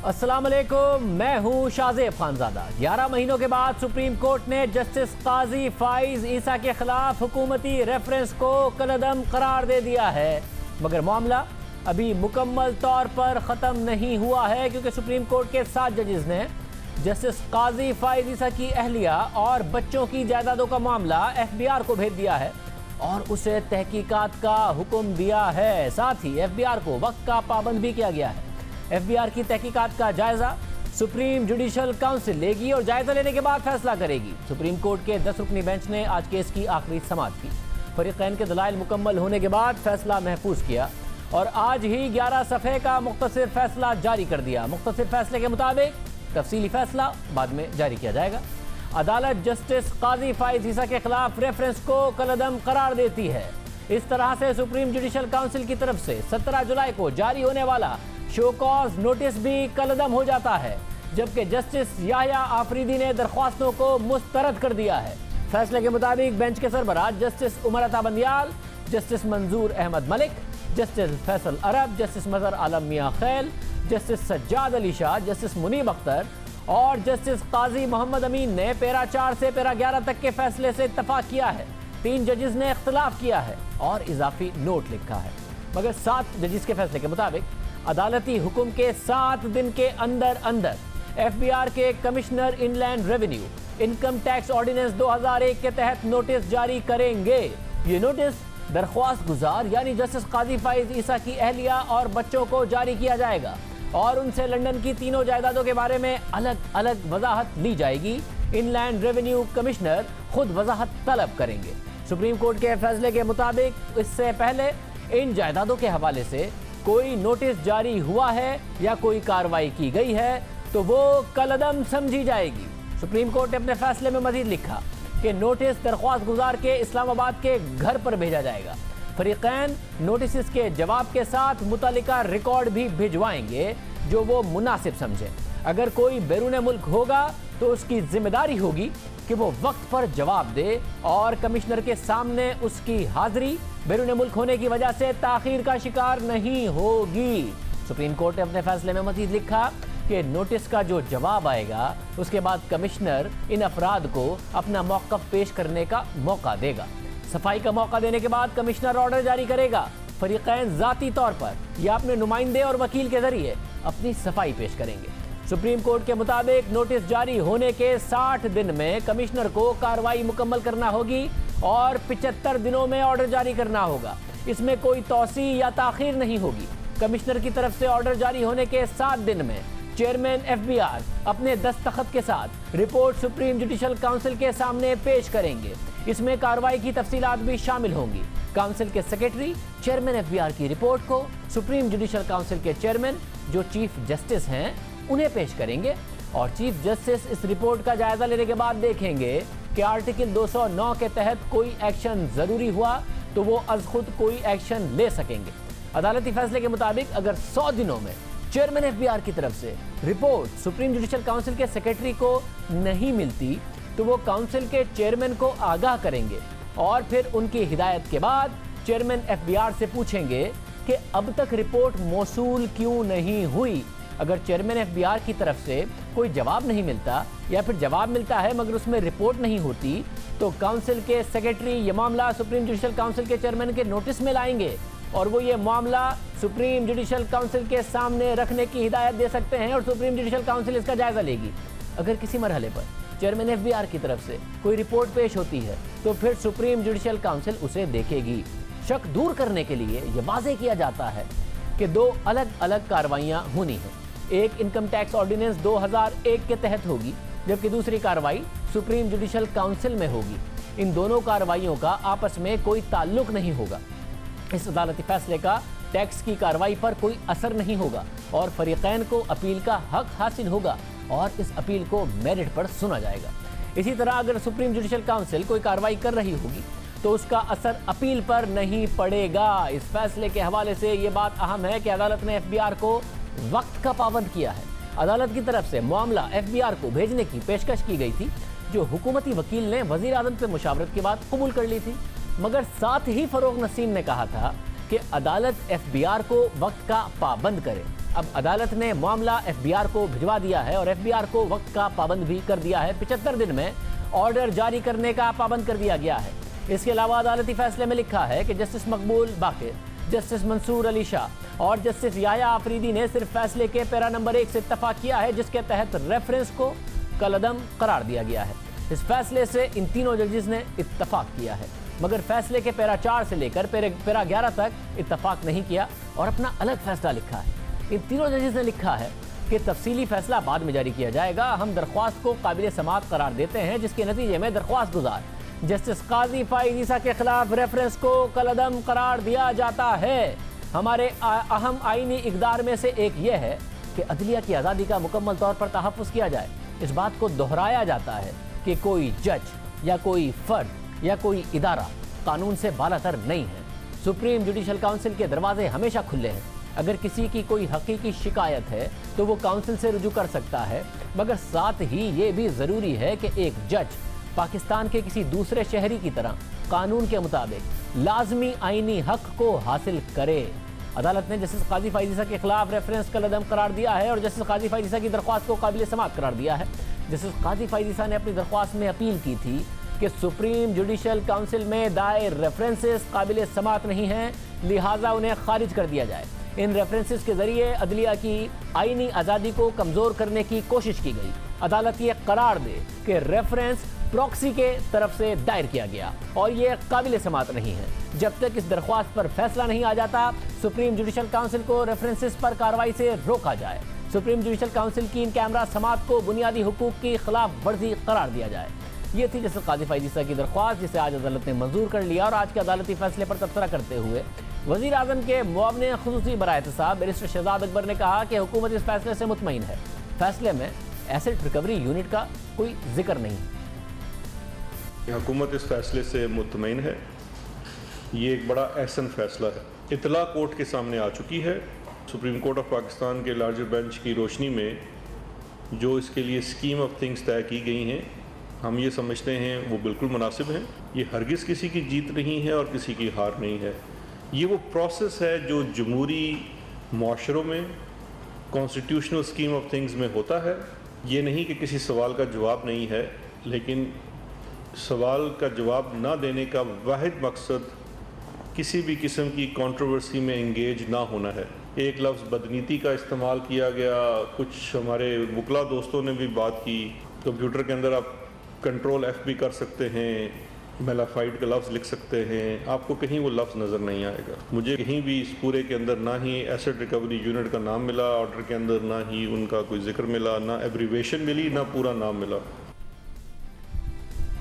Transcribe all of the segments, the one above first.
अस्सलाम वालेकुम, मैं हूँ शाहजेब खानजादा। 11 महीनों के बाद सुप्रीम कोर्ट ने जस्टिस काजी फाइज ईसा के खिलाफ हुकूमती रेफरेंस को कलअदम करार दे दिया है, मगर मामला अभी मुकम्मल तौर पर ख़त्म नहीं हुआ है, क्योंकि सुप्रीम कोर्ट के 7 जजेस ने जस्टिस काजी फाइज ईसा की अहलिया और बच्चों की जायदादों का मामला FBI को भेज दिया है और उसे तहकीकात का हुक्म दिया है। साथ ही FBI को वक्त का पाबंद भी किया गया है। FBI की तहकीकात का जायजा सुप्रीम जुडिशल काउंसिल लेगी और जायजा लेने के बाद फैसला करेगी। सुप्रीम कोर्ट के 10 रुकनी बेंच ने आज केस की आखिरी समाअत की। फरीकैन के दलाइल मुकम्मल होने के बाद फैसला महफूज किया और आज ही 11 सफ़े का मुख्तसर फैसला जारी कर दिया। मुख्तसर फैसले के मुताबिक तफसीली फैसला बाद में जारी किया जाएगा। अदालत जस्टिस काजी फाइज ईसा के खिलाफ रेफरेंस को कलअदम करार देती है। इस तरह से सुप्रीम जुडिशल काउंसिल की तरफ से 17 जुलाई को जारी होने वाला शो कॉज नोटिस भी कलअदम हो जाता है, जबकि जस्टिस याह्या आफरीदी ने दरख्वास्तों को मुस्तरद कर दिया है। फैसले के मुताबिक बेंच के सरबराह जस्टिस उमर अता बंदियाल, जस्टिस मंजूर अहमद मलिक, जस्टिस फैसल अरब, जस्टिस मजहर आलम मियां खैल, जस्टिस सज्जाद अली शाह, जस्टिस मुनीब अख्तर और जस्टिस काजी मोहम्मद अमीन ने पैरा 4 से पैरा 11 तक के फैसले से इत्तफाक किया है। 3 जजेस ने इख्तिलाफ किया है और इजाफी नोट लिखा है, मगर 7 जजेस के फैसले के मुताबिक अदालती हुक्म के 7 दिन के अंदर अंदर FBI के commissioner inland revenue income tax ordinance 2001 के तहत नोटिस जारी करेंगे। ये नोटिस दरख्वास्त गुजार यानी जस्टिस काजी फाइज ईसा की अहलिया और बच्चों को जारी किया जाएगा और उनसे लंदन की तीनों जायदादों के बारे में अलग अलग वजाहत ली जाएगी। इनलैंड रेवेन्यू कमिश्नर खुद वजाहत तलब करेंगे। सुप्रीम कोर्ट के फैसले के मुताबिक इससे पहले इन जायदादों के हवाले से कोई नोटिस जारी हुआ है या कोई कार्रवाई की गई है तो वो कलअदम समझी जाएगी। सुप्रीम कोर्ट ने अपने फैसले में मजीद लिखा कि नोटिस दरख्वास्त गुजार के इस्लामाबाद के घर पर भेजा जाएगा। फरीकैन नोटिस के जवाब के साथ मुतल्लिका रिकॉर्ड भी भिजवाएंगे जो वो मुनासिब समझे। अगर कोई बैरून मुल्क होगा तो उसकी जिम्मेदारी होगी कि वो वक्त पर जवाब दे और कमिश्नर के सामने उसकी हाजिरी बैरून मुल्क होने की वजह से ताखीर का शिकार नहीं होगी। सुप्रीम कोर्ट ने अपने फैसले में मजीद लिखा कि नोटिस का जो जवाब आएगा उसके बाद कमिश्नर इन अफराद को अपना मौक़िफ़ पेश करने का मौका देगा। सफाई का मौका देने के बाद कमिश्नर ऑर्डर जारी करेगा। फरीकैन ज़ाती तौर पर या अपने नुमाइंदे और वकील के जरिए अपनी सफाई पेश करेंगे। सुप्रीम कोर्ट के मुताबिक नोटिस जारी होने के 60 दिन में कमिश्नर को कार्रवाई मुकम्मल करना होगी और 75 दिनों में ऑर्डर जारी करना होगा। इसमें कोई तौसी या ताखीर नहीं होगी। कमिश्नर की तरफ से ऑर्डर जारी होने के 7 दिन में चेयरमैन FBI अपने दस्तखत के साथ रिपोर्ट सुप्रीम जुडिशल काउंसिल के सामने पेश करेंगे। इसमें कार्रवाई की तफसीलात भी शामिल होंगी। काउंसिल के सेक्रेटरी चेयरमैन FBI की रिपोर्ट को सुप्रीम जुडिशल काउंसिल के चेयरमैन जो चीफ जस्टिस हैं उन्हें पेश करेंगे और चीफ जस्टिस इस रिपोर्ट का जायजा लेने के बाद देखेंगे कि आर्टिकल 209 के तहत कोई एक्शन जरूरी हुआ तो वो अज खुद कोई एक्शन ले सकेंगे। अदालती फैसले के मुताबिक अगर 100 दिनों में चेयरमैन FBI की तरफ से रिपोर्ट सुप्रीम जुडिशल काउंसिल के सेक्रेटरी को नहीं मिलती तो वो काउंसिल के चेयरमैन को आगाह करेंगे और फिर उनकी हिदायत के बाद चेयरमैन FBI से पूछेंगे कि अब तक रिपोर्ट मौसूल क्यों नहीं हुई। अगर चेयरमैन FBI की तरफ से कोई जवाब नहीं मिलता या फिर जवाब मिलता है मगर उसमें रिपोर्ट नहीं होती तो काउंसिल के सेक्रेटरी ये मामला सुप्रीम जुडिशल काउंसिल के चेयरमैन के नोटिस में लाएंगे और वो ये मामला सुप्रीम जुडिशल काउंसिल के सामने रखने की हिदायत दे सकते हैं और सुप्रीम जुडिशल काउंसिल इसका जायजा लेगी। अगर किसी मरहले पर चेयरमैन FBI की तरफ से कोई रिपोर्ट पेश होती है तो फिर सुप्रीम जुडिशल काउंसिल उसे देखेगी। शक दूर करने के लिए यह वाज़ेह किया जाता है कि 2 अलग अलग कार्रवाइयाँ होनी हैं। एक इनकम टैक्स ऑर्डिनेंस 2001 के तहत होगी जबकि दूसरी कार्रवाई सुप्रीम जुडिशल काउंसिल में होगी। इन दोनों कार्रवाइयों का आपस में कोई ताल्लुक नहीं होगा। इस अदालती फैसले का टैक्स की कार्रवाई पर कोई असर नहीं होगा और फरीकैन को अपील का हक हासिल होगा और इस अपील को मेरिट पर सुना जाएगा। इसी तरह अगर सुप्रीम जुडिशल काउंसिल कोई कार्रवाई कर रही होगी तो उसका असर अपील पर नहीं पड़ेगा। इस फैसले के हवाले से ये बात अहम है कि अदालत ने FBI को वक्त का पाबंद किया है। अदालत की तरफ से मामला FBI को भेजने की पेशकश की गई थी जो हुकूमती वकील ने वज़ीर आज़म से मुशावरत के बाद कबूल कर ली थी, मगर साथ ही फरोग नसीम ने कहा था कि अदालत एफबीआर को वक्त का पाबंद करे। अब अदालत ने मामला एफबीआर को भिजवा दिया है और एफबीआर को वक्त का पाबंद भी कर दिया है। 75 दिन में ऑर्डर जारी करने का पाबंद कर दिया गया है। इसके अलावा अदालती फैसले में लिखा है कि जस्टिस मकबूल बाकिर, जस्टिस मंसूर अली शाह और जस्टिस याया आफरीदी ने सिर्फ फैसले के पैरा नंबर 1 से इत्तफाक किया है, जिसके तहत रेफरेंस को कलअदम करार दिया गया है। इस फैसले से इन तीनों जजेस ने इत्तफाक किया है, मगर फैसले के पैरा 4 से लेकर पैरा 11 तक इत्तफाक नहीं किया और अपना अलग फैसला लिखा है। इन तीनों जजेस ने लिखा है कि तफसीली फैसला बाद में जारी किया जाएगा। हम दरख्वास्त को काबिल समाअत करार देते हैं, जिसके नतीजे में दरख्वास्त गुजार जस्टिस काजी फाइज ईसा के खिलाफ रेफरेंस को कलअदम करार दिया जाता है। हमारे अहम आईनी इक़दार में से एक यह है कि अदलिया की आज़ादी का मुकम्मल तौर पर तहफ़्फ़ुज़ किया जाए। इस बात को दोहराया जाता है कि कोई जज या कोई फर्द या कोई इदारा कानून से बालातर नहीं है। सुप्रीम जुडिशल काउंसिल के दरवाजे हमेशा खुले हैं। अगर किसी की कोई हकीकी शिकायत है तो वो काउंसिल से रुजू कर सकता है, मगर साथ ही ये भी ज़रूरी है कि एक जज पाकिस्तान के किसी दूसरे शहरी की तरह कानून के मुताबिक लाजमी आईनी हक को हासिल करे। अदालत ने जस्टिस काजी फाइज ईसा के खिलाफ रेफरेंस कलअदम करार दिया है और जस्टिस काजी फाइज ईसा की दरख्वास्त को काबिल समाअत करार दिया है। जस्टिस काजी फाइज ईसा ने अपनी दरख्वास्त में अपील की थी कि सुप्रीम जुडिशल काउंसिल में दायर रेफरेंसेस काबिल समाअत नहीं हैं, लिहाजा उन्हें खारिज कर दिया जाए। इन रेफरेंसेस के जरिए अदलिया की आईनी आज़ादी को कमज़ोर करने की कोशिश की गई। अदालत ये करार दे कि रेफरेंस प्रॉक्सी के तरफ से दायर किया गया और ये काबिल समाअत नहीं है। जब तक इस दरख्वास्त पर फैसला नहीं आ जाता, सुप्रीम जुडिशल काउंसिल को रेफरेंसेस पर कार्रवाई से रोका जाए। सुप्रीम जुडिशल काउंसिल की इन कैमरा समाअत को बुनियादी हुकूक की खिलाफ वर्जी करार दिया जाए। ये थी जस्टिस काजी फाइज ईसा की दरख्वास्त, जिसे आज अदालत ने मंजूर कर लिया। और आज के अदालती फैसले पर तबसरा करते हुए वज़ीर आज़म के मुआवने खुसूसी बराए एहतसाब बैरिस्टर शहजाद अकबर ने कहा कि हुकूमत इस फैसले से मुतमईन है। फैसले में एसेट रिकवरी यूनिट का कोई जिक्र नहीं। हुकूमत इस फैसले से मुतमईन है। ये एक बड़ा अहसन फैसला है। इतला कोर्ट के सामने आ चुकी है। सुप्रीम कोर्ट ऑफ पाकिस्तान के लार्जर बेंच की रोशनी में जो इसके लिए स्कीम ऑफ थिंग्स तय की गई हैं, हम ये समझते हैं वो बिल्कुल मुनासिब हैं। ये हरगिज़ किसी की जीत नहीं है और किसी की हार नहीं है। ये वो प्रोसेस है जो जमहूरी माशरों में कॉन्स्टिट्यूशनल स्कीम ऑफ थिंग्स में होता है। ये नहीं कि किसी सवाल का जवाब नहीं है, लेकिन सवाल का जवाब ना देने का वाहिद मकसद किसी भी किस्म की कंट्रोवर्सी में इंगेज ना होना है। एक लफ्ज़ बदनीति का इस्तेमाल किया गया। कुछ हमारे वकला दोस्तों ने भी बात की। कंप्यूटर के अंदर आप कंट्रोल F भी कर सकते हैं, मेलाफाइड का लफ्ज़ लिख सकते हैं, आपको कहीं वो लफ्ज़ नज़र नहीं आएगा। मुझे कहीं भी इस पूरे के अंदर ना ही एसेट रिकवरी यूनिट का नाम मिला ऑर्डर के अंदर, ना ही उनका कोई जिक्र मिला, ना एब्रीवेशन मिली, ना पूरा नाम मिला।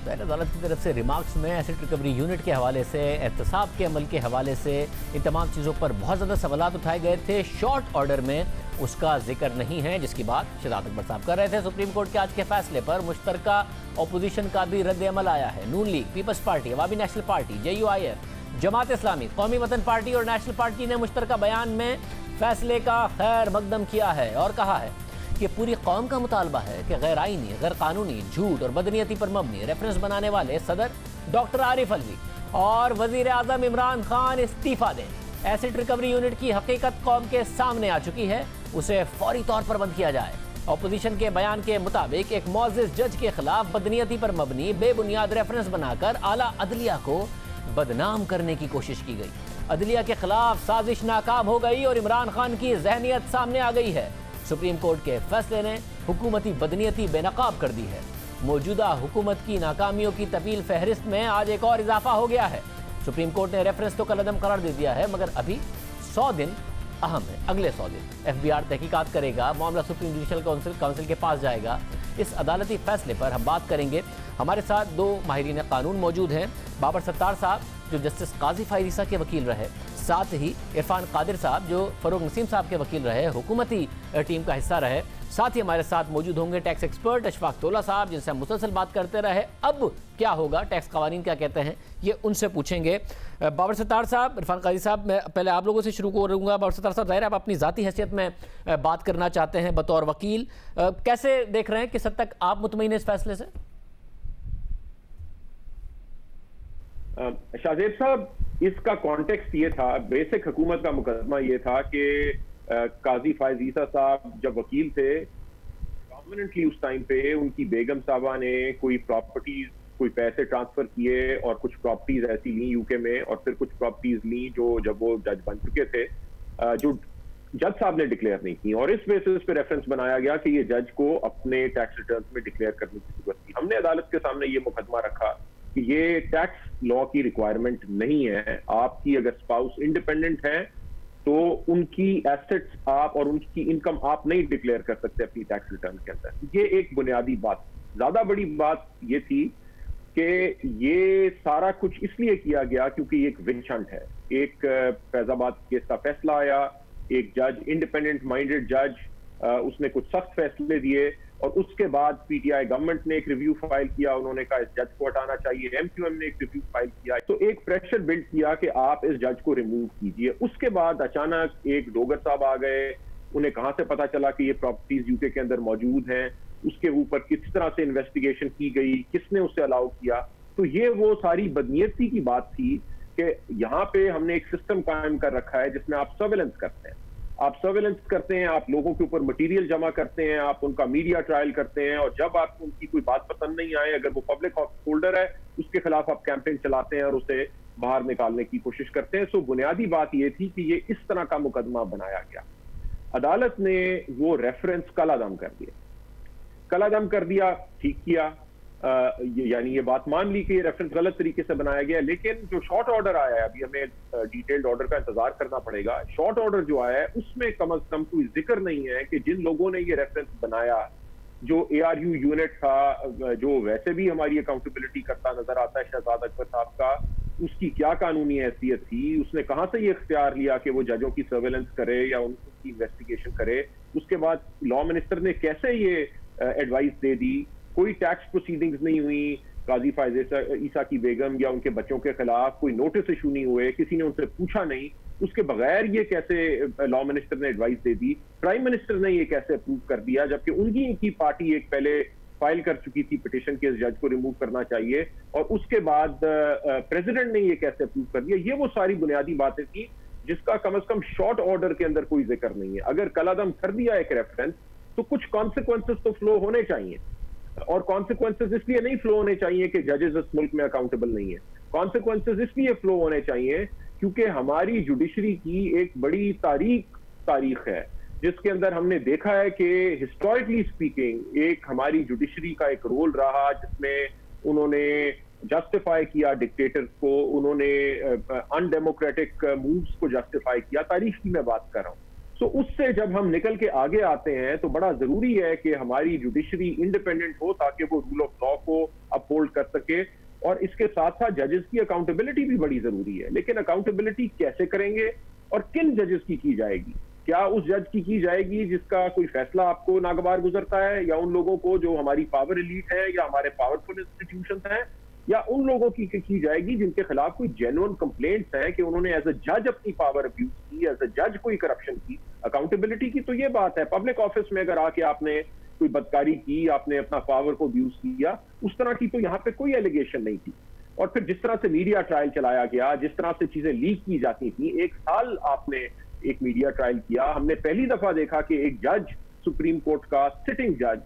अदालत की तरफ से रिमार्क्स में एसेट रिकवरी यूनिट के हवाले से, एहतसाब के अमल के हवाले से, इन तमाम चीज़ों पर बहुत ज़्यादा सवालात उठाए गए थे। शॉर्ट ऑर्डर में उसका जिक्र नहीं है, जिसकी बात शहजाद अकबर साहब कर रहे थे। सुप्रीम कोर्ट के आज के फैसले पर मुश्तरका अपोजिशन का भी रद्द अमल आया है। नून लीग, पीपल्स पार्टी, अवामी national party, JUIF, Jamaat Islami, कौमी वतन पार्टी और नेशनल पार्टी ने मुश्तरका बयान में फैसले का खैर मकदम किया है और कहा है कि पूरी कौम का मुतालबा है कि गैर आईनी, गैर कानूनी, झूठ और बदनीयती पर मबनी रेफरेंस बनाने वाले सदर डॉक्टर आरिफ अलवी और वजीर आज़म इमरान खान इस्तीफा दें। एसेट रिकवरी यूनिट की हकीकत कौम के सामने आ चुकी है, उसे फौरी तौर पर बंद किया जाए। अपोजिशन के बयान के मुताबिक एक मुअज़्ज़िज़ जज के खिलाफ बदनीयती पर मबनी बेबुनियाद रेफरेंस बनाकर आला अदलिया को बदनाम करने की कोशिश की गई। अदलिया के खिलाफ साजिश नाकाम हो गई और इमरान खान की जहनियत सामने आ गई है। सुप्रीम कोर्ट के फैसले ने हुकूमती बदनीयती बेनकाब कर दी है। मौजूदा हुकूमत की नाकामियों की तवील फहरिस्त में आज एक और इजाफा हो गया है। सुप्रीम कोर्ट ने रेफरेंस तो कलअदम करार दे दिया है, मगर अभी 100 दिन अहम है। अगले 100 दिन FBR तहकीकात करेगा, मामला सुप्रीम जुडिशल काउंसिल के पास जाएगा। इस अदालती फैसले पर हम बात करेंगे। हमारे साथ 2 माहिरीन कानून मौजूद हैं। बाबर सत्तार साहब जो जस्टिस काजी फाइज ईसा के वकील रहे, साथ ही इरफान कादिर साहब जो फरूक नसीम साहब के वकील रहे, हुकूमती टीम का हिस्सा रहे। साथ ही हमारे साथ मौजूद होंगे टैक्स एक्सपर्ट अशफाक तोला साहब, जिनसे हम मुसलसल बात करते रहे। अब क्या होगा, टैक्स कवानीन क्या कहते हैं, ये उनसे पूछेंगे। बाबर सत्तार साहब, इरफान कादिर साहब, मैं पहले आप लोगों से शुरू करूँगा। बाबर सत्तार साहब, ज़ाहिर आप अपनी ज़ाती हैसियत में बात करना चाहते हैं बतौर वकील, कैसे देख रहे हैं, किस हद तक आप मुतमईन इस फैसले से? शाहजेब साहब, इसका कॉन्टेक्स्ट ये था, बेसिक हुकूमत का मुकदमा ये था कि काजी फायज ईसा साहब जब वकील थे, प्रोमिनेंटली उस टाइम पे उनकी बेगम साहबा ने कोई प्रॉपर्टीज, कोई पैसे ट्रांसफर किए और कुछ प्रॉपर्टीज ऐसी ली यूके में, और फिर कुछ प्रॉपर्टीज ली जो जब वो जज बन चुके थे, जो जज साहब ने डिक्लेयर नहीं की, और इस बेसिस पे रेफरेंस बनाया गया कि ये जज को अपने टैक्स रिटर्न में डिक्लेयर करने की जरूरत थी। हमने अदालत के सामने ये मुकदमा रखा कि ये टैक्स लॉ की रिक्वायरमेंट नहीं है। आपकी अगर स्पाउस इंडिपेंडेंट है तो उनकी एसेट्स आप और उनकी इनकम आप नहीं डिक्लेयर कर सकते अपनी टैक्स रिटर्न के अंदर। ये एक बुनियादी बात। ज्यादा बड़ी बात ये थी कि ये सारा कुछ इसलिए किया गया क्योंकि एक विच हंट है। एक फैजाबाद केस का फैसला आया, एक जज, इंडिपेंडेंट माइंडेड जज, उसने कुछ सख्त फैसले दिए, और उसके बाद पीटीआई गवर्नमेंट ने एक रिव्यू फाइल किया। उन्होंने कहा इस जज को हटाना चाहिए। एमक्यूएम ने एक रिव्यू फाइल किया, तो एक प्रेशर बिल्ड किया कि आप इस जज को रिमूव कीजिए। उसके बाद अचानक एक डोगर साहब आ गए। उन्हें कहां से पता चला कि ये प्रॉपर्टीज यूके के अंदर मौजूद हैं, उसके ऊपर किस तरह से इन्वेस्टिगेशन की गई, किसने उसे अलाउ किया। तो ये वो सारी बदनीयती की बात थी कि यहाँ पे हमने एक सिस्टम कायम कर रखा है जिसमें आप सर्वेलेंस करते हैं। आप सर्वेलेंस करते हैं, आप लोगों के ऊपर मटेरियल जमा करते हैं, आप उनका मीडिया ट्रायल करते हैं, और जब आपको उनकी कोई बात पसंद नहीं आए, अगर वो पब्लिक होल्डर है, उसके खिलाफ आप कैंपेन चलाते हैं और उसे बाहर निकालने की कोशिश करते हैं। सो बुनियादी बात ये थी कि ये इस तरह का मुकदमा बनाया गया। अदालत ने वो रेफरेंस कलादम कर दिया। कलादम कर दिया, ठीक किया, यानी ये बात मान ली कि ये रेफरेंस गलत तरीके से बनाया गया। लेकिन जो शॉर्ट ऑर्डर आया है, अभी हमें डिटेल्ड ऑर्डर का इंतजार करना पड़ेगा। शॉर्ट ऑर्डर जो आया है उसमें कम से कम कोई जिक्र नहीं है कि जिन लोगों ने ये रेफरेंस बनाया, जो ARU यूनिट था, जो वैसे भी हमारी अकाउंटेबिलिटी करता नजर आता है शहजाद अकबर साहब का, उसकी क्या कानूनी हैसियत थी, उसने कहां से ये इख्तियार लिया कि वो जजों की सर्वेलेंस करे या उनकी इन्वेस्टिगेशन करे। उसके बाद लॉ मिनिस्टर ने कैसे ये एडवाइस दे दी। कोई टैक्स प्रोसीडिंग्स नहीं हुई काजी फायज ईसा की बेगम या उनके बच्चों के खिलाफ, कोई नोटिस इशू नहीं हुए, किसी ने उनसे पूछा नहीं। उसके बगैर ये कैसे लॉ मिनिस्टर ने एडवाइस दे दी, प्राइम मिनिस्टर ने ये कैसे अप्रूव कर दिया, जबकि उनकी पार्टी एक पहले फाइल कर चुकी थी पिटिशन के इस जज को रिमूव करना चाहिए, और उसके बाद प्रेसिडेंट ने ये कैसे अप्रूव कर दिया। ये वो सारी बुनियादी बातें थी जिसका कम से कम शॉर्ट ऑर्डर के अंदर कोई जिक्र नहीं है। अगर कलादम कर दिया एक रेफरेंस तो कुछ कॉन्सिक्वेंसेस तो फ्लो होने चाहिए, और कॉन्सिक्वेंसेस इसलिए नहीं फ्लो होने चाहिए कि जजेस इस मुल्क में अकाउंटेबल नहीं है। कॉन्सिक्वेंसेस इसलिए फ्लो होने चाहिए क्योंकि हमारी जुडिशरी की एक बड़ी तारीख है जिसके अंदर हमने देखा है कि हिस्टोरिकली स्पीकिंग एक हमारी जुडिशरी का एक रोल रहा जिसमें उन्होंने जस्टिफाई किया डिक्टेटर्स को, उन्होंने अनडेमोक्रेटिक मूव्स को जस्टिफाई किया। तारीख की मैं बात कर रहा हूँ। सो उससे जब हम निकल के आगे आते हैं तो बड़ा जरूरी है कि हमारी जुडिशरी इंडिपेंडेंट हो ताकि वो रूल ऑफ लॉ को अपहोल्ड कर सके, और इसके साथ साथ जजेस की अकाउंटेबिलिटी भी बड़ी जरूरी है। लेकिन अकाउंटेबिलिटी कैसे करेंगे और किन जजेस की जाएगी? क्या उस जज की जाएगी जिसका कोई फैसला आपको नागवार गुजरता है, या उन लोगों को जो हमारी पावर एलीट है या हमारे पावरफुल इंस्टीट्यूशंस हैं, या उन लोगों की जाएगी जिनके खिलाफ कोई जेन्युइन कंप्लेंट्स है कि उन्होंने एज अ जज अपनी पावर अब्यूज की, एज अ जज कोई करप्शन की। अकाउंटेबिलिटी की तो ये बात है, पब्लिक ऑफिस में अगर आके आपने कोई बदकारी की, आपने अपना पावर को अब्यूज किया, उस तरह की तो यहाँ पे कोई एलिगेशन नहीं थी। और फिर जिस तरह से मीडिया ट्रायल चलाया गया, जिस तरह से चीजें लीक की जाती थी, 1 साल आपने एक मीडिया ट्रायल किया। हमने पहली दफा देखा कि एक जज, सुप्रीम कोर्ट का सिटिंग जज,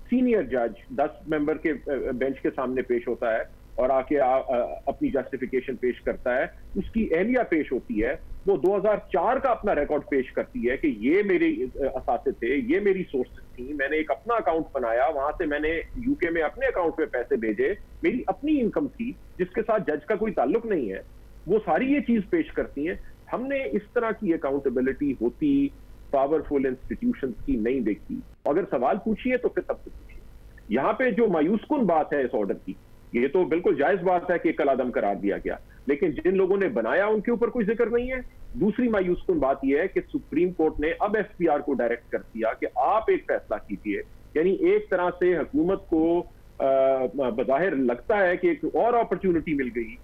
सीनियर जज 10 मेंबर के बेंच के सामने पेश होता है और आके अपनी जस्टिफिकेशन पेश करता है। उसकी एहलिया पेश होती है, वो 2004 का अपना रिकॉर्ड पेश करती है कि ये मेरे असासे थे, ये मेरी सोर्सेस थी, मैंने एक अपना अकाउंट बनाया, वहां से मैंने यूके में अपने अकाउंट में पैसे भेजे, मेरी अपनी इनकम थी जिसके साथ जज का कोई ताल्लुक नहीं है। वो सारी ये चीज पेश करती हैं। हमने इस तरह की अकाउंटेबिलिटी होती पावरफुल इंस्टीट्यूशंस की नहीं देखी। अगर सवाल पूछिए तो फिर तब से पूछिए। यहाँ पे जो मायूसकुन बात है इस ऑर्डर की, ये तो बिल्कुल जायज बात है कि कलादम करार दिया गया, लेकिन जिन लोगों ने बनाया उनके ऊपर कोई जिक्र नहीं है। दूसरी मायूसकुन बात यह है कि सुप्रीम कोर्ट ने अब एफपीआर को डायरेक्ट कर दिया कि आप एक फैसला कीजिए। यानी एक तरह से हुकूमत को बज़ाहिर लगता है कि एक और अपॉर्चुनिटी मिल गई,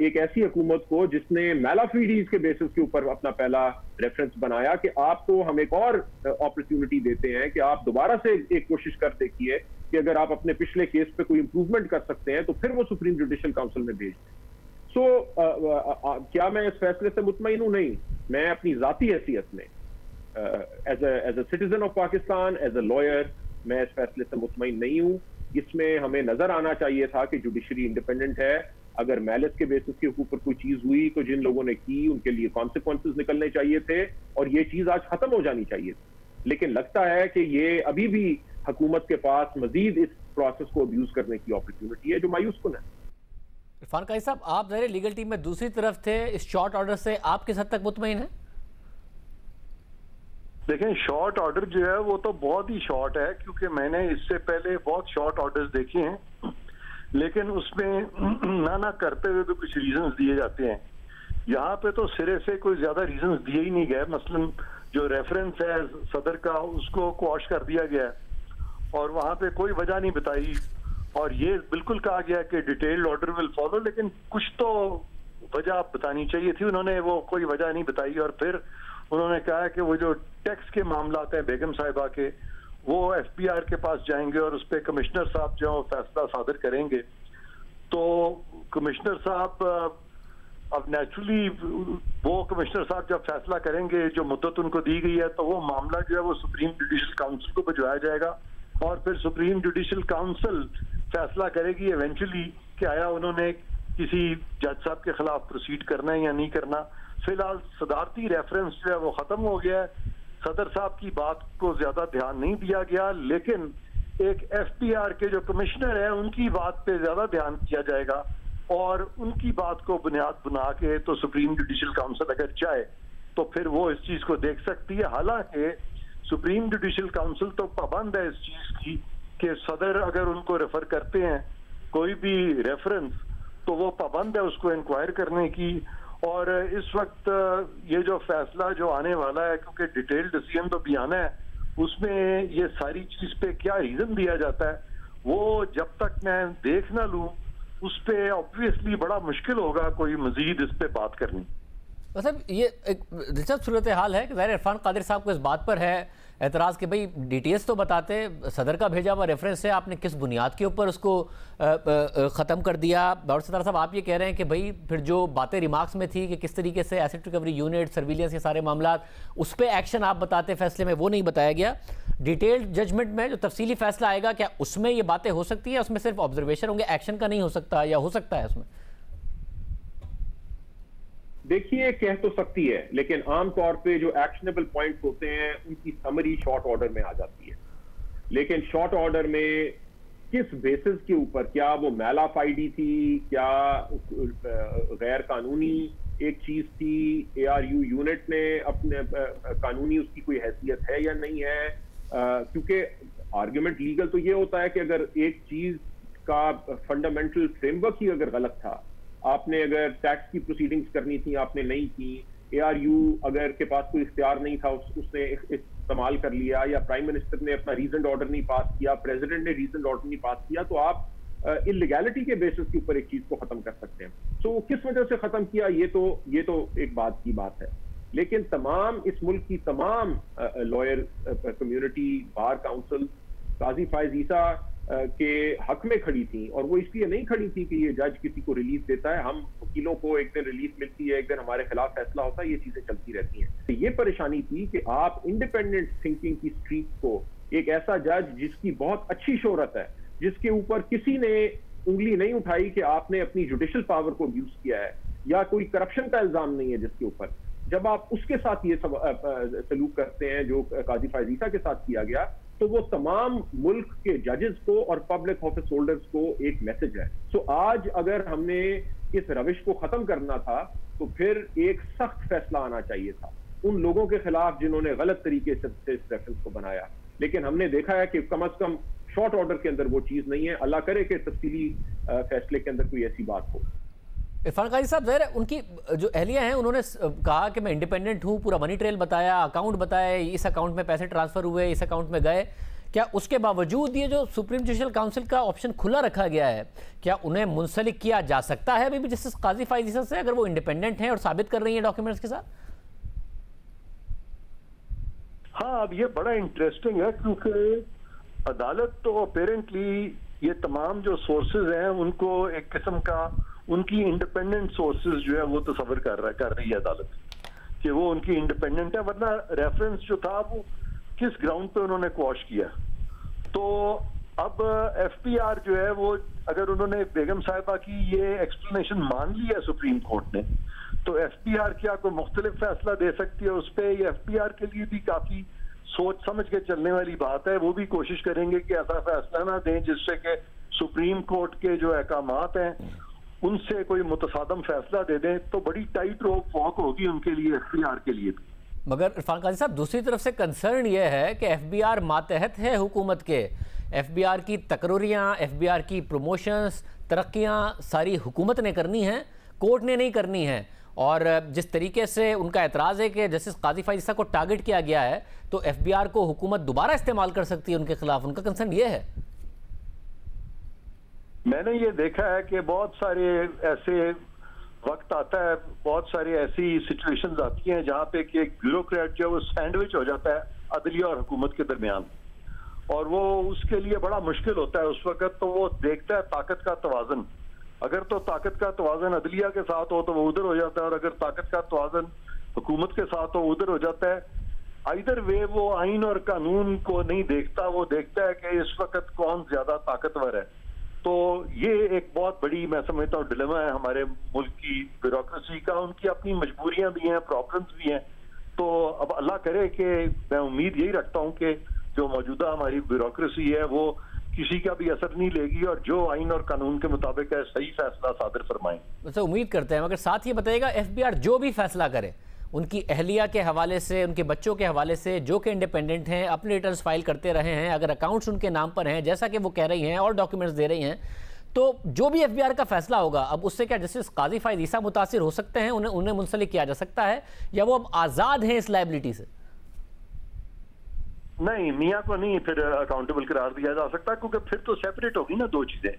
एक ऐसी हुकूमत को जिसने मैलाफीडीज के बेसिस के ऊपर अपना पहला रेफरेंस बनाया कि आपको हम एक और अपॉर्चुनिटी देते हैं कि आप दोबारा से एक कोशिश कर देखिए कि अगर आप अपने पिछले केस पे कोई इंप्रूवमेंट कर सकते हैं तो फिर वो सुप्रीम जुडिशियल काउंसिल में भेज दें। सो क्या मैं इस फैसले से मुतमईन हूं? नहीं, मैं अपनी जाती हैसियत में as a citizen of Pakistan, as a lawyer, मैं इस फैसले से मुतमईन नहीं हूं। इसमें हमें नजर आना चाहिए था कि जुडिशरी इंडिपेंडेंट है। अगर मैलिस के बेसिस के ऊपर कोई चीज हुई तो जिन लोगों ने की उनके लिए कॉन्सिक्वेंसेस निकलने चाहिए थे और ये चीज आज खत्म हो जानी चाहिए थी। लेकिन लगता है कि ये अभी भी हुकूमत के पास मजीद इस प्रोसेस को अब्यूज करने की अपॉर्चुनिटी है, जो मायूस कुन है। इरफान काजी साहब, आप ज़ाहिर लीगल टीम में दूसरी तरफ थे, इस शॉर्ट ऑर्डर से आप किस हद तक मुतमईन हैं? देखें, शॉर्ट ऑर्डर जो है वो तो बहुत ही शॉर्ट है, क्योंकि मैंने इससे पहले बहुत शॉर्ट ऑर्डर्स देखे हैं, लेकिन उसमें ना करते हुए भी कुछ रीजंस दिए जाते हैं। यहाँ पे तो सिरे से कोई ज्यादा रीजंस दिए ही नहीं गए। मसलन जो रेफरेंस है सदर का, उसको क्वॉश कर दिया गया और वहाँ पे कोई वजह नहीं बताई, और ये बिल्कुल कहा गया कि डिटेल्ड ऑर्डर विल फॉलो, लेकिन कुछ तो वजह बतानी चाहिए थी। उन्होंने वो कोई वजह नहीं बताई, और फिर उन्होंने कहा कि वो जो टैक्स के मामलात हैं बेगम साहिबा के, वो FBI के पास जाएंगे और उस पर कमिश्नर साहब जो फैसला सादर करेंगे। तो कमिश्नर साहब अब नेचुरली वो कमिश्नर साहब जब फैसला करेंगे, जो मुद्दत उनको दी गई है, तो वो मामला जो है वो सुप्रीम जुडिशल काउंसिल को भिजवाया जाएगा, और फिर सुप्रीम जुडिशल काउंसिल फैसला करेगी इवेंचुअली कि आया उन्होंने किसी जज साहब के खिलाफ प्रोसीड करना है या नहीं करना। फिलहाल सदारती रेफरेंस जो है वो खत्म हो गया है। सदर साहब की बात को ज्यादा ध्यान नहीं दिया गया, लेकिन एक FPR के जो कमिश्नर है उनकी बात पे ज्यादा ध्यान किया जाएगा, और उनकी बात को बुनियाद बना के तो सुप्रीम जुडिशल काउंसिल अगर चाहे तो फिर वो इस चीज को देख सकती है। हालांकि सुप्रीम जुडिशल काउंसिल तो पाबंद है इस चीज की कि सदर अगर उनको रेफर करते हैं कोई भी रेफरेंस, तो वो पाबंद है उसको इंक्वायर करने की। और इस वक्त ये जो फैसला जो आने वाला है, क्योंकि डिटेल्ड डिसीजन तो भी आना है, उसमें ये सारी चीज पे क्या रीजन दिया जाता है वो जब तक मैं देख ना लूं, उस पे ऑब्वियसली बड़ा मुश्किल होगा कोई मजीद इस पे बात करनी। मतलब ये एक दिलचस्प सूरत हाल है कि ज़ाहिर इरफान कादिर साहब को इस बात पर है एतराज़ कि भाई डिटेल्स तो बताते, सदर का भेजा हुआ रेफरेंस है, आपने किस बुनियाद के ऊपर उसको ख़त्म कर दिया। और सदर साहब आप ये कह रहे हैं कि भाई फिर जो बातें रिमार्क्स में थी कि किस तरीके से एसेट रिकवरी यूनिट, सर्विलेंस, ये सारे मामला, उस पर एक्शन आप बताते फैसले में, वो नहीं बताया गया। डिटेल्ड जजमेंट में जो तफसीली फैसला आएगा, क्या उसमें ये बातें हो सकती हैं? उसमें सिर्फ ऑब्जर्वेशन होंगे, एक्शन का नहीं हो सकता, या हो सकता है उसमें? देखिए, कह तो सकती है, लेकिन आमतौर पे जो एक्शनेबल पॉइंट्स होते हैं उनकी समरी शॉर्ट ऑर्डर में आ जाती है। लेकिन शॉर्ट ऑर्डर में किस बेसिस के ऊपर, क्या वो मैल ऑफ आईडी थी, क्या गैर कानूनी एक चीज थी, ARU यूनिट ने अपने कानूनी उसकी कोई हैसियत है या नहीं है? क्योंकि आर्ग्यूमेंट लीगल तो ये होता है कि अगर एक चीज का फंडामेंटल फ्रेमवर्क ही अगर गलत था, आपने अगर टैक्स की प्रोसीडिंग्स करनी थी आपने नहीं की, ARU अगर के पास कोई इख्तियार नहीं था उसने इस्तेमाल कर लिया, या प्राइम मिनिस्टर ने अपना रीजन ऑर्डर नहीं पास किया, प्रेसिडेंट ने रीजन ऑर्डर नहीं पास किया, तो आप इलीगैलिटी के बेसिस के ऊपर एक चीज को खत्म कर सकते हैं। तो किस वजह से खत्म किया, ये तो एक बात की बात है। लेकिन तमाम इस मुल्क की तमाम लॉयर कम्युनिटी, बार काउंसिल काजी फायज ईसा के हक में खड़ी थी, और वो इसलिए नहीं खड़ी थी कि ये जज किसी को रिलीफ देता है। हम वकीलों को एक दिन रिलीफ मिलती है, एक दिन हमारे खिलाफ फैसला होता है, ये चीजें चलती रहती हैं। तो ये परेशानी थी कि आप इंडिपेंडेंट थिंकिंग की स्ट्रीट को, एक ऐसा जज जिसकी बहुत अच्छी शोहरत है, जिसके ऊपर किसी ने उंगली नहीं उठाई कि आपने अपनी जुडिशल पावर को अब्यूज किया है, या कोई करप्शन का इल्जाम नहीं है जिसके ऊपर, जब आप उसके साथ ये सलूक करते हैं जो काजी फायज ईसा के साथ किया गया, तो वो तमाम मुल्क के जजेस को और पब्लिक ऑफिस होल्डर्स को एक मैसेज है। सो आज अगर हमने इस रविश को खत्म करना था, तो फिर एक सख्त फैसला आना चाहिए था उन लोगों के खिलाफ जिन्होंने गलत तरीके से इस रेफरेंस को बनाया। लेकिन हमने देखा है कि कम से कम शॉर्ट ऑर्डर के अंदर वो चीज नहीं है। अल्लाह करे कि तफसीली फैसले के अंदर कोई ऐसी बात हो। इरफान काजी साहब, ज़ाहिर है उनकी जो अहलिया हैं उन्होंने कहा कि मैं इंडिपेंडेंट हूँ, पूरा मनी ट्रेल बताया, अकाउंट बताया, इस अकाउंट में पैसे ट्रांसफ़र हुए, इस अकाउंट में गए। क्या उसके बावजूद ये जो सुप्रीम जुडिशल काउंसिल का ऑप्शन खुला रखा गया है, क्या उन्हें मुंसलिक किया जा सकता है अभी भी जस्टिस काजी फायज ईसा से, अगर वो इंडिपेंडेंट हैं और साबित कर रही हैं डॉक्यूमेंट्स के साथ? हाँ, अब ये बड़ा इंटरेस्टिंग है, क्योंकि अदालत तो अपेरेंटली ये तमाम जो सोर्सेज हैं उनको एक किस्म का उनकी इंडिपेंडेंट सोर्सेज जो है वो तस्वर कर रही है अदालत कि वो उनकी इंडिपेंडेंट है, वरना रेफरेंस जो था वो किस ग्राउंड पे उन्होंने क्वॉश किया। तो अब एफपीआर जो है वो अगर उन्होंने बेगम साहिबा की ये एक्सप्लेनेशन मान ली है सुप्रीम कोर्ट ने, तो एफपीआर क्या कोई मुख्तलिफ फैसला दे सकती है उस पर? ये एफपीआर के लिए भी काफी सोच समझ के चलने वाली बात है। वो भी कोशिश करेंगे कि ऐसा फैसला ना दें जिससे कि सुप्रीम कोर्ट के जो अहकामात हैं उनसे कोई मुतसादम फैसला दे दें, तो बड़ी टाइट रोप वॉक होगी उनके लिए, एफबीआर के लिए भी। मगर इरफान काजी साहब, दूसरी तरफ से कंसर्न यह है कि एफबीआर मातहत है हुकूमत के। एफबीआर की तकरीरियाँ, एफबीआर की प्रमोशंस, तरक्कियाँ सारी हुकूमत ने करनी हैं, कोर्ट ने नहीं करनी है। और जिस तरीके से उनका एतराज़ है कि जस्टिस काजी फाइज ईसा को टारगेट किया गया है, तो एफबीआर को हुकूमत दोबारा इस्तेमाल कर सकती है उनके खिलाफ। उनका कंसर्न ये है। मैंने ये देखा है कि बहुत सारे ऐसे वक्त आता है, बहुत सारी ऐसी सिचुएशंस आती हैं जहां पे कि एक ब्यूरोक्रेट जो है वो सैंडविच हो जाता है अदलिया और हुकूमत के दरमियान, और वो उसके लिए बड़ा मुश्किल होता है उस वक्त। तो वो देखता है ताकत का तवाज़न, अगर तो ताकत का तवाज़न अदलिया के साथ हो तो वो उधर हो जाता है, और अगर ताकत का तवाज़न हुकूमत के साथ हो उधर हो जाता है। आइदर वे वो आइन और कानून को नहीं देखता, वो देखता है कि इस वक्त कौन ज्यादा ताकतवर है। तो ये एक बहुत बड़ी, मैं समझता हूँ, डिलेमा है हमारे मुल्क की ब्यूरोक्रेसी का। उनकी अपनी मजबूरियां भी हैं, प्रॉब्लम्स भी हैं। तो अब अल्लाह करे कि मैं उम्मीद यही रखता हूँ कि जो मौजूदा हमारी ब्यूरोक्रेसी है वो किसी का भी असर नहीं लेगी और जो आइन और कानून के मुताबिक है सही फैसला सादर फरमाएं। वैसे उम्मीद करते हैं, मगर साथ ये बताइएगा एफबीआर जो भी फैसला करे, उनकी अहलिया के हवाले से, उनके बच्चों के हवाले से, जो कि इंडिपेंडेंट हैं, अपने रिटर्न्स फाइल करते रहे हैं, अगर अकाउंट्स उनके नाम पर हैं जैसा कि वो कह रही हैं और डॉक्यूमेंट्स दे रही हैं, तो जो भी एफबीआर का फैसला होगा, अब उससे क्या जस्टिस काजी फाइज ईसा मुतासिर हो सकते हैं, उन्हें मुंसलिक किया जा सकता है, या वो अब आज़ाद हैं इस लायबिलिटी से? नहीं, मियाँ को नहीं फिर अकाउंटेबल करार दिया जा सकता, क्योंकि फिर तो सेपरेट होगी ना दो चीजें।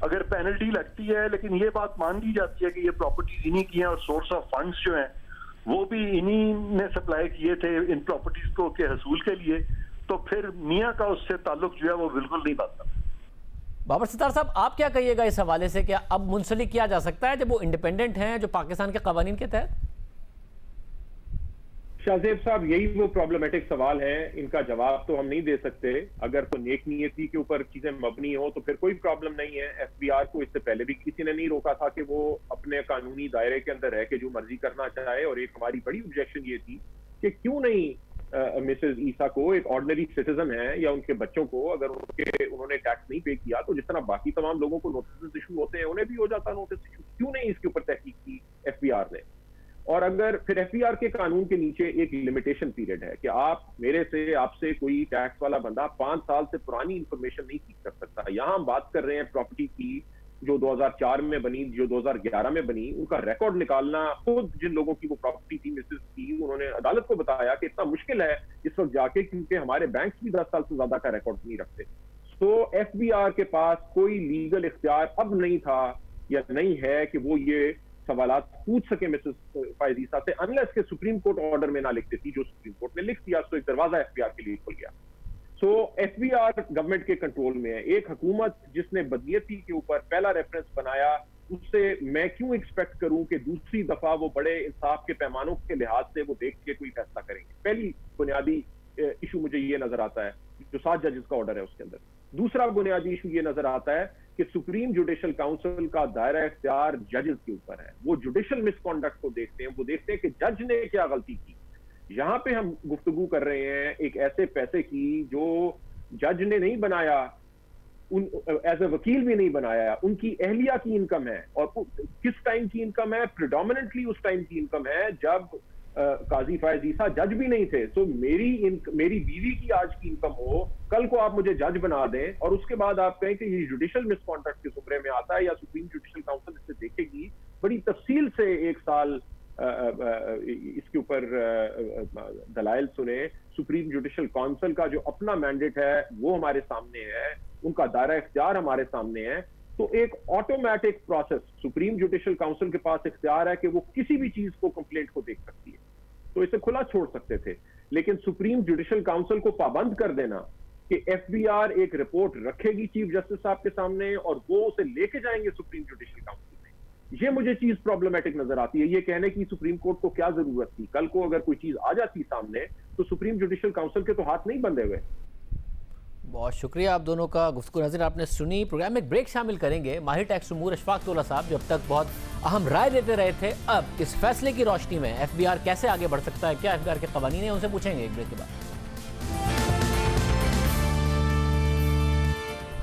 अगर पेनल्टी लगती है लेकिन ये बात मान ली जाती है कि ये प्रॉपर्टीज इन्हीं की हैं और सोर्स ऑफ फंड्स जो हैं वो भी इन्हीं ने सप्लाई किए थे इन प्रॉपर्टीज को के हसूल के लिए, तो फिर मियाँ का उससे ताल्लुक जो है वो बिल्कुल नहीं बनता। बाबर सितार साहब, आप क्या कहिएगा इस हवाले से? क्या अब मुंसलिक किया जा सकता है जब वो इंडिपेंडेंट हैं, जो पाकिस्तान के कवानीन के तहत? शाहजेब साहब, यही वो प्रॉब्लमेटिक सवाल है, इनका जवाब तो हम नहीं दे सकते। अगर तो नेक नियति के ऊपर चीजें मबनी हो तो फिर कोई प्रॉब्लम नहीं है। एफबीआर को इससे पहले भी किसी ने नहीं रोका था कि वो अपने कानूनी दायरे के अंदर रह के जो मर्जी करना चाहे। और एक हमारी बड़ी ऑब्जेक्शन ये थी कि क्यों नहीं मिसेज ईसा को, एक ऑर्डिनरी सिटीजन है, या उनके बच्चों को, अगर उन्होंने टैक्स नहीं पे किया तो जिस तरह बाकी तमाम लोगों को नोटिस इशू होते हैं उन्हें भी हो जाता नोटिस इशू, क्यों नहीं इसके ऊपर तहकीक की एफबीआर ने? और अगर फिर एफबीआर के कानून के नीचे एक लिमिटेशन पीरियड है कि आप मेरे से, आपसे कोई टैक्स वाला बंदा 5 साल से पुरानी इंफॉर्मेशन नहीं सीख कर सकता। यहां हम बात कर रहे हैं प्रॉपर्टी की जो 2004 में बनी, जो 2011 में बनी, उनका रिकॉर्ड निकालना, खुद जिन लोगों की वो प्रॉपर्टी थी मिसेज की, उन्होंने अदालत को बताया कि इतना मुश्किल है इस वक्त जाके, क्योंकि हमारे बैंक भी 10 साल से ज्यादा का रिकॉर्ड नहीं रखते। तो एफबीआर के पास कोई लीगल इख्तियार अब नहीं था या नहीं है कि वो ये सवालात पूछ सके मिसेस फाइज ईसा से, अनलेस के सुप्रीम कोर्ट ऑर्डर में ना लिखती थी, जो सुप्रीम कोर्ट ने लिख दिया तो एक दरवाजा एफबीआर के लिए खुल गया। सो एफबीआर गवर्नमेंट के कंट्रोल में है। एक हुकूमत जिसने बदनीयती के ऊपर पहला रेफरेंस बनाया, उससे मैं क्यों एक्सपेक्ट करूं कि दूसरी दफा वो बड़े इंसाफ के पैमानों के लिहाज से वो देख के कोई फैसला करेंगे? पहली बुनियादी इशू मुझे ये नजर आता है, जो 7 जजेस का ऑर्डर है उसके अंदर। दूसरा बुनियादी इशू ये नजर आता है कि सुप्रीम जुडिशल काउंसिल का दायरा इख्तियार जजेस के ऊपर है। वो जुडिशल मिसकॉन्डक्ट को देखते हैं, वो देखते हैं कि जज ने क्या गलती की। यहां पे हम गुफ्तगू कर रहे हैं एक ऐसे पैसे की जो जज ने नहीं बनाया, एज ए वकील भी नहीं बनाया, उनकी अहलिया की इनकम है। और किस टाइम की इनकम है? प्रिडोमिनेंटली उस टाइम की इनकम है जब काजी फाइज ईसा जज भी नहीं थे। सो मेरी बीवी की आज की इनकम हो, कल को आप मुझे जज बना दें और उसके बाद आप कहें कि ये जुडिशल मिसकॉन्डक्ट के जुमरे में आता है या सुप्रीम जुडिशल काउंसिल इसे देखेगी। बड़ी तफसील से 1 साल इसके ऊपर दलाइल सुने। सुप्रीम जुडिशल काउंसिल का जो अपना मैंडेट है वो हमारे सामने है, उनका दायरा इख्तियार हमारे सामने है। तो एक automatic process, supreme judicial council के पास इख्तियार है कि वो किसी भी चीज को कंप्लेंट को देख सकती है, तो इसे खुला छोड़ सकते थे। लेकिन सुप्रीम जुडिशल काउंसिल को पाबंद कर देना कि एफबीआर एक रिपोर्ट रखेगी चीफ जस्टिस साहब के सामने और वो उसे लेके जाएंगे सुप्रीम जुडिशल काउंसिल में, ये मुझे चीज प्रॉब्लमेटिक नजर आती है। ये कहने की सुप्रीम कोर्ट को क्या जरूरत थी? कल को अगर कोई चीज आ जाती सामने तो सुप्रीम जुडिशियल काउंसिल के तो हाथ नहीं बंधे हुए। बहुत शुक्रिया आप दोनों का। गुफ्तगू नज़र आपने सुनी। प्रोग्राम में एक ब्रेक शामिल करेंगे। माहिर टैक्स उमूर अशफाक तौला साहब जो अब तक बहुत अहम राय देते रहे थे, अब इस फैसले की रोशनी में एफबीआर कैसे आगे बढ़ सकता है, क्या एफबीआर के कवानीन है, उनसे पूछेंगे एक ब्रेक के बाद।